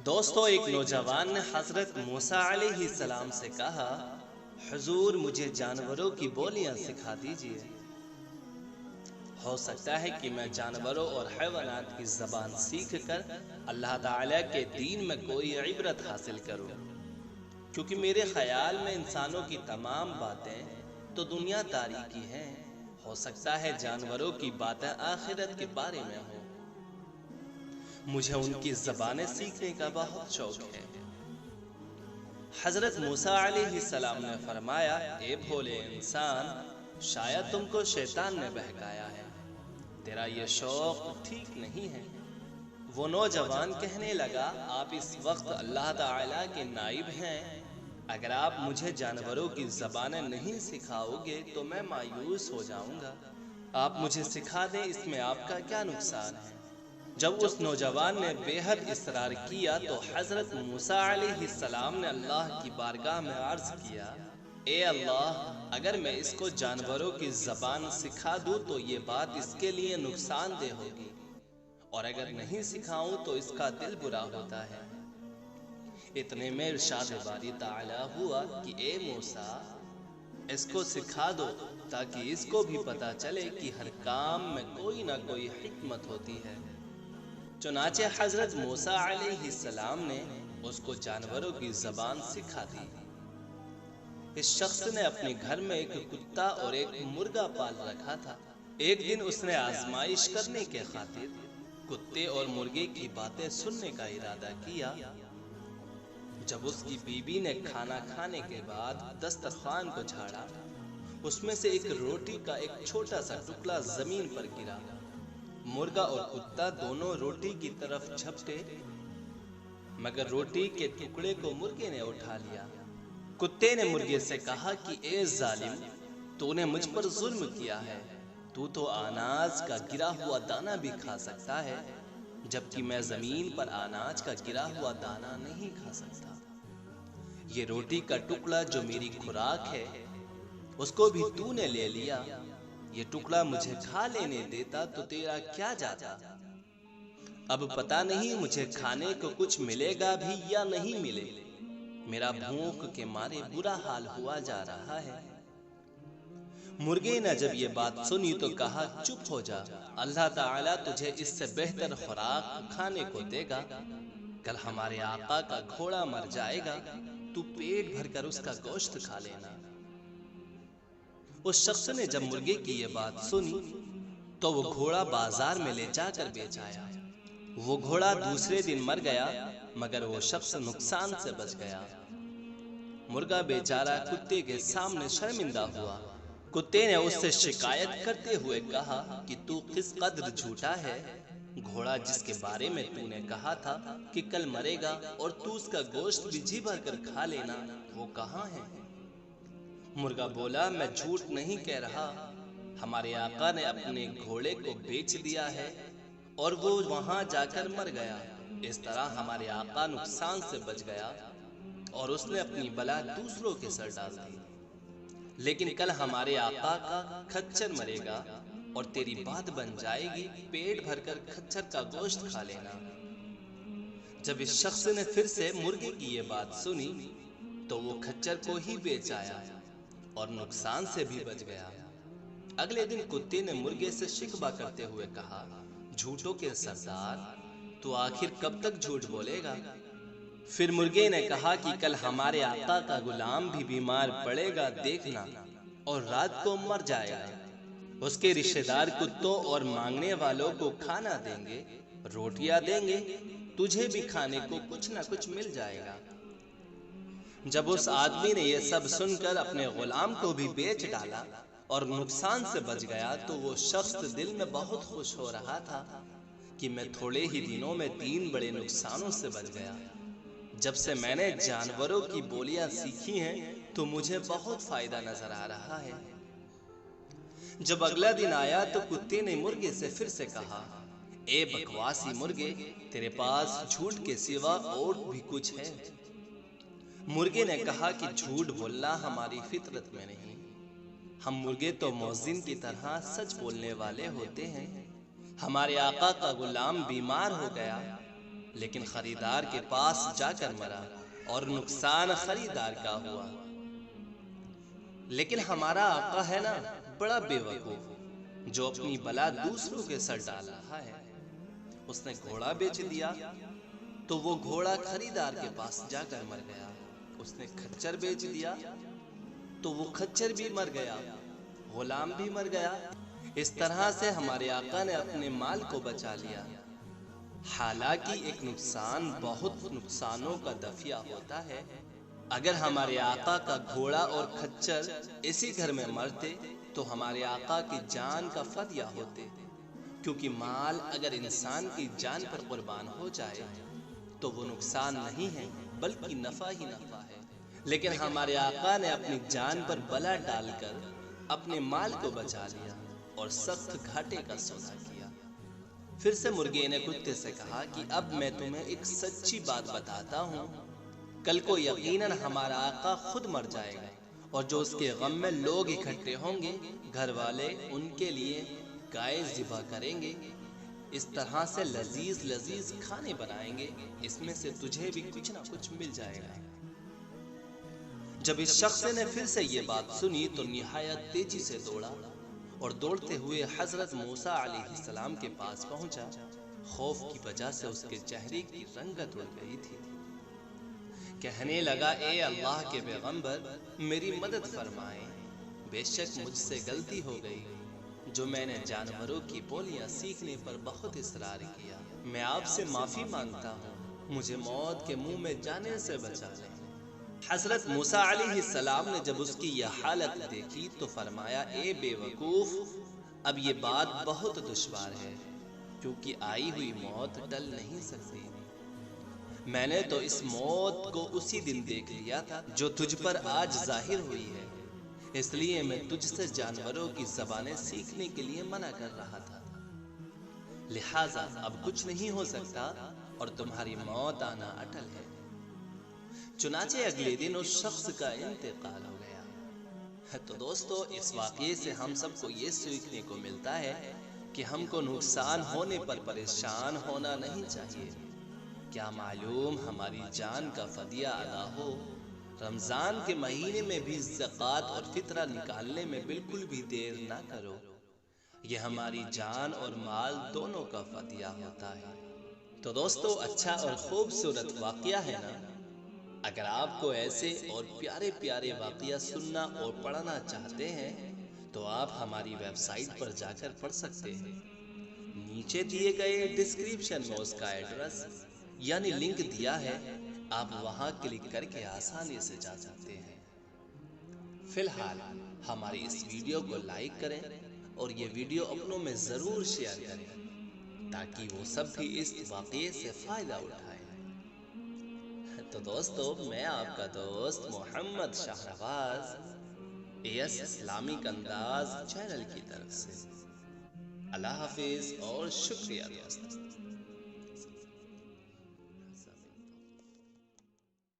دوستو، ایک نوجوان نے حضرت موسیٰ علیہ السلام سے کہا، حضور مجھے جانوروں کی بولیاں سکھا دیجئے۔ ہو سکتا ہے کہ میں جانوروں اور حیوانات کی زبان سیکھ کر اللہ تعالیٰ کے دین میں کوئی عبرت حاصل کروں، کیونکہ میرے خیال میں انسانوں کی تمام باتیں تو دنیا داری کی ہیں۔ ہو سکتا ہے جانوروں کی باتیں آخرت کے بارے میں ہوں۔ مجھے ان کی زبانیں سیکھنے کا بہت شوق ہے۔ حضرت موسیٰ علیہ السلام نے فرمایا، اے بھولے انسان، شاید تم کو شیطان نے بہکایا ہے، تیرا یہ شوق ٹھیک نہیں ہے۔ وہ نوجوان کہنے لگا، آپ اس وقت اللہ تعالیٰ کے نائب ہیں، اگر آپ مجھے جانوروں کی زبانیں نہیں سکھاؤ گے تو میں مایوس ہو جاؤں گا۔ آپ مجھے سکھا دیں، اس میں آپ کا کیا نقصان ہے؟ جب اس نوجوان نے بے حد اصرار کیا تو حضرت موسیٰ علیہ السلام نے اللہ کی بارگاہ میں عرض کیا، اے اللہ، اگر میں اس کو جانوروں کی زبان سکھا دوں تو یہ بات اس کے لیے نقصان دہ ہوگی، اور اگر نہیں سکھاؤں تو اس کا دل برا ہوتا ہے۔ اتنے میں ارشاد باری تعالی ہوا کہ اے موسیٰ، اس کو سکھا دو تاکہ اس کو بھی پتا چلے کہ ہر کام میں کوئی نہ کوئی حکمت ہوتی ہے۔ چنانچہ حضرت موسیٰ علیہ السلام نے اس کو جانوروں کی زبان سکھا دی۔ اس شخص نے اپنے گھر میں ایک کتا اور ایک مرغا پال رکھا تھا۔ ایک دن اس نے آزمائش کرنے کے خاطر کتے اور مرغے کی باتیں سننے کا ارادہ کیا۔ جب اس کی بیوی نے کھانا کھانے کے بعد دسترخوان کو جھاڑا، اس میں سے ایک روٹی کا ایک چھوٹا سا ٹکڑا زمین پر گرا۔ مرغا اور کتا دونوں روٹی کی طرف جھپٹے، مگر روٹی کے ٹکڑے کو مرغے نے اٹھا لیا۔ کتے نے مرغے سے کہا کہ اے ظالم، تو نے مجھ پر ظلم کیا ہے، تو اناج کا گرا ہوا دانہ بھی کھا سکتا ہے، جبکہ میں زمین پر اناج کا گرا ہوا دانہ نہیں کھا سکتا۔ یہ روٹی کا ٹکڑا جو میری خوراک ہے، اس کو بھی تو نے لے لیا۔ یہ ٹکڑا مجھے کھا لینے دیتا تو تیرا کیا جاتا؟ اب پتہ نہیں مجھے کھانے کو کچھ ملے گا بھی یا نہیں ملے۔ میرا بھوک کے مارے برا حال ہوا جا رہا ہے۔ مرغے نے جب یہ بات سنی تو کہا، چپ ہو جا، اللہ تعالیٰ تجھے اس سے بہتر خوراک کھانے کو دے گا۔ کل ہمارے آقا کا گھوڑا مر جائے گا، تو پیٹ بھر کر اس کا گوشت کھا لینا۔ اس شخص نے جب مرغے کی یہ بات سنی تو وہ گھوڑا بازار میں لے جا کر بیچ آیا۔ وہ گھوڑا دوسرے دن مر گیا، مگر وہ شخص نقصان سے بچ گیا۔ مرغا بیچارہ کتے کے سامنے شرمندہ ہوا۔ کتے نے اس سے شکایت کرتے ہوئے کہا کہ تو کس قدر جھوٹا ہے۔ گھوڑا جس کے بارے میں تو نے کہا تھا کہ کل مرے گا اور تو اس کا گوشت بھی جی بھر کر کھا لینا، وہ کہاں ہے؟ مرغا بولا، میں جھوٹ نہیں کہہ رہا، ہمارے آقا نے اپنے گھوڑے کو بیچ دیا ہے اور وہ وہاں جا کر مر گیا۔ اس طرح ہمارے آقا نقصان سے بچ گیا اور اس نے اپنی بلا دوسروں کے سر ڈال دی۔ لیکن کل ہمارے آقا کا کھچر مرے گا اور تیری بات بن جائے گی، پیٹ بھر کر کھچر کا گوشت کھا لینا۔ جب اس شخص نے پھر سے مرغے کی یہ بات سنی تو وہ کھچر کو ہی بیچ آیا اور نقصان سے بھی بچ گیا۔ اگلے دن کتے نے مرغے سے شکوہ کرتے ہوئے کہا، جھوٹوں کے سردار، تو آخر کب تک جھوٹ بولے گا؟ پھر مرغے نے کہا کہ کل ہمارے آقا کا غلام بھی بیمار پڑے گا، دیکھنا، اور رات کو مر جائے گا۔ اس کے رشتہ دار کتوں اور مانگنے والوں کو کھانا دیں گے، روٹیاں دیں گے، تجھے بھی کھانے کو کچھ نہ کچھ مل جائے گا۔ جب اس آدمی نے یہ سب سن کر اپنے غلام کو بھی بیچ ڈالا اور نقصان سے بچ گیا تو وہ شخص دل میں بہت خوش ہو رہا تھا کہ میں تھوڑے ہی دنوں میں 3 بڑے نقصانوں سے بچ گیا۔ جب سے میں نے جانوروں کی بولیاں سیکھی ہیں تو مجھے بہت فائدہ نظر آ رہا ہے۔ جب اگلا دن آیا تو کتے نے مرغے سے پھر سے کہا، اے بکواسی مرغے، تیرے پاس جھوٹ کے سوا اور بھی کچھ ہے؟ مرغے نے کہا کہ جھوٹ بولنا ہماری فطرت میں نہیں، ہم مرغے تو مؤذن کی طرح سچ بولنے والے ہوتے ہیں۔ ہمارے آقا کا غلام بیمار ہو گیا لیکن خریدار کے پاس جا کر مرا اور نقصان خریدار کا ہوا۔ لیکن ہمارا آقا ہے نا بڑا بے وقوف، جو اپنی بلا دوسروں کے سر ڈال رہا ہے۔ اس نے گھوڑا بیچ دیا تو وہ گھوڑا خریدار کے پاس جا کر مر گیا۔ اس نے کھچر بیچ دیا تو وہ کھچر بھی مر گیا، غلام بھی مر گیا۔ اس طرح سے ہمارے آقا نے اپنے مال کو بچا لیا۔ حالانکہ ایک نقصان بہت نقصانوں کا دفعہ ہوتا ہے۔ اگر ہمارے آقا کا گھوڑا اور کھچر اسی گھر میں مرتے تو ہمارے آقا کی جان کا فدیہ ہوتے، کیونکہ مال اگر انسان کی جان پر قربان ہو جائے تو وہ نقصان نہیں ہے بلکہ نفع ہی نفع ہے۔ لیکن ہمارے آقا نے اپنی جان پر بلا ڈال کر اپنے مال کو بچا لیا اور سخت گھاٹے کا سودا کیا۔ پھر سے مرغے نے کتے سے کہا کہ اب میں تمہیں ایک سچی بات بتاتا ہوں، کل کو یقیناً ہمارا آقا خود مر جائے گا، اور جو اس کے غم میں لوگ اکٹھے ہوں گے، گھر والے ان کے لیے گائے ذبح کریں گے، اس طرح سے لذیذ لذیذ کھانے بنائیں گے، اس میں سے تجھے بھی کچھ نہ کچھ مل جائے گا۔ جب اس شخص نے پھر سے یہ بات سنی تو نہایت تیزی سے دوڑا اور دوڑتے ہوئے حضرت موسیٰ علیہ السلام کے پاس پہنچا۔ خوف کی وجہ سے اس کے چہرے کی رنگت اڑ گئی تھی۔ کہنے لگا، اے اللہ کے پیغمبر، میری مدد فرمائیں، بے شک مجھ سے غلطی ہو گئی، جو میں نے جانوروں کی بولیاں سیکھنے پر بہت اصرار کیا۔ میں آپ سے معافی مانگتا ہوں، مجھے موت کے منہ میں جانے سے بچا لیں۔ حضرت موسیٰ علیہ السلام نے جب اس کی یہ حالت دیکھی تو فرمایا، اے بے وقوف، اب یہ بات بہت دشوار ہے، کیونکہ آئی ہوئی موت ٹل نہیں سکتی۔ میں نے تو اس موت کو اسی دن دیکھ لیا تھا جو تجھ پر آج ظاہر ہوئی ہے، اس لیے میں تجھ سے جانوروں کی زبانیں سیکھنے کے لیے منع کر رہا تھا، لہٰذا اب کچھ نہیں ہو سکتا اور تمہاری موت آنا اٹل ہے۔ چنانچہ اگلے دن اس شخص کا انتقال ہو گیا۔ تو دوستو، اس واقعے سے ہم سب کو یہ سیکھنے کو ملتا ہے کہ ہم کو نقصان ہونے پر پریشان ہونا نہیں چاہیے۔ کیا معلوم ہماری جان کا فدیہ ادا ہو۔ رمضان کے مہینے میں بھی زکوٰۃ اور فطرہ نکالنے میں بالکل بھی دیر نہ کرو، یہ ہماری جان اور مال دونوں کا فدیہ ہوتا ہے۔ تو دوستو، اچھا اور خوبصورت واقعہ ہے نا؟ اگر آپ کو ایسے اور پیارے پیارے واقعہ سننا اور پڑھنا چاہتے ہیں تو آپ ہماری ویب سائٹ پر جا کر پڑھ سکتے ہیں۔ نیچے دیے گئے ڈسکرپشن میں اس کا ایڈریس یعنی لنک دیا ہے، آپ وہاں کلک کر کے آسانی سے جا سکتے ہیں۔ فی الحال ہماری اس ویڈیو کو لائک کریں اور یہ ویڈیو اپنوں میں ضرور شیئر کریں تاکہ وہ سب بھی اس واقعے سے فائدہ اٹھائیں۔ تو دوستو، میں آپ کا دوست محمد شہنواز AS اسلامک انداز چینل کی طرف سے اللہ حافظ اور شکریہ دوستو۔